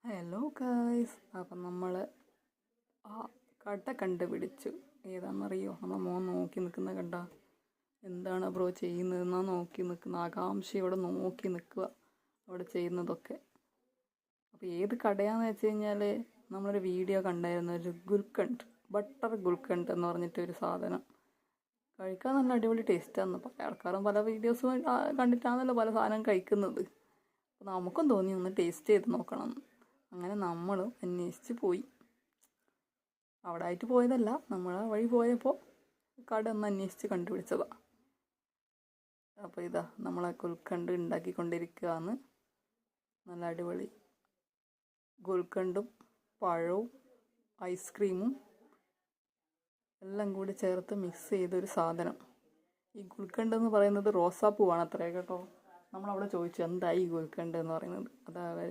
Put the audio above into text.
Hello guys, അപ്പം നമ്മൾ ആ കട കണ്ടുപിടിച്ചു. ഏതാണെന്നറിയോ? നമ്മൾ മോൻ നോക്കി നിൽക്കുന്ന കണ്ട. എന്താണ് ബ്രോ ചെയ്യുന്നതെന്നാ നോക്കി നിൽക്കുന്ന ആകാംക്ഷയോടെ നോക്കി നിൽക്കുക അവിടെ ചെയ്യുന്നതൊക്കെ. അപ്പോൾ ഏത് കടയാണെന്ന് വെച്ച് കഴിഞ്ഞാൽ നമ്മളൊരു വീഡിയോ കണ്ടായിരുന്നു, ഒരു ഗുൽക്കണ്ട്, ബട്ടർ ഗുൽക്കണ്ട് എന്ന് പറഞ്ഞിട്ടൊരു സാധനം. കഴിക്കാൻ നല്ല അടിപൊളി ടേസ്റ്റാണെന്ന്. പല ആൾക്കാരും പല വീഡിയോസും കണ്ടിട്ടാണല്ലോ പല സാധനം കഴിക്കുന്നത്. അപ്പോൾ നമുക്കും തോന്നി ഒന്ന് ടേസ്റ്റ് ചെയ്ത് നോക്കണം. അങ്ങനെ നമ്മളും അന്വേഷിച്ച് പോയി. അവിടെ ആയിട്ട് പോയതല്ല, നമ്മൾ ആ വഴി പോയപ്പോൾ കട ഒന്ന് അന്വേഷിച്ച് കണ്ടുപിടിച്ചതാണ്. അപ്പോൾ ഇതാ നമ്മളെ ഗുൽക്കണ്ട് ഉണ്ടാക്കിക്കൊണ്ടിരിക്കുകയാണ്. നല്ല അടിപൊളി ഗുൽക്കണ്ടും പഴവും ഐസ്ക്രീമും എല്ലാം കൂടി ചേർത്ത് മിക്സ് ചെയ്തൊരു സാധനം. ഈ ഗുൽക്കണ്ട് എന്ന് പറയുന്നത് റോസാപ്പൂവാണ് അത്രേ കേട്ടോ. നമ്മളവിടെ ചോദിച്ചു എന്തായി ഗുൽക്കണ്ട് എന്ന് പറയുന്നത്. അത് അവർ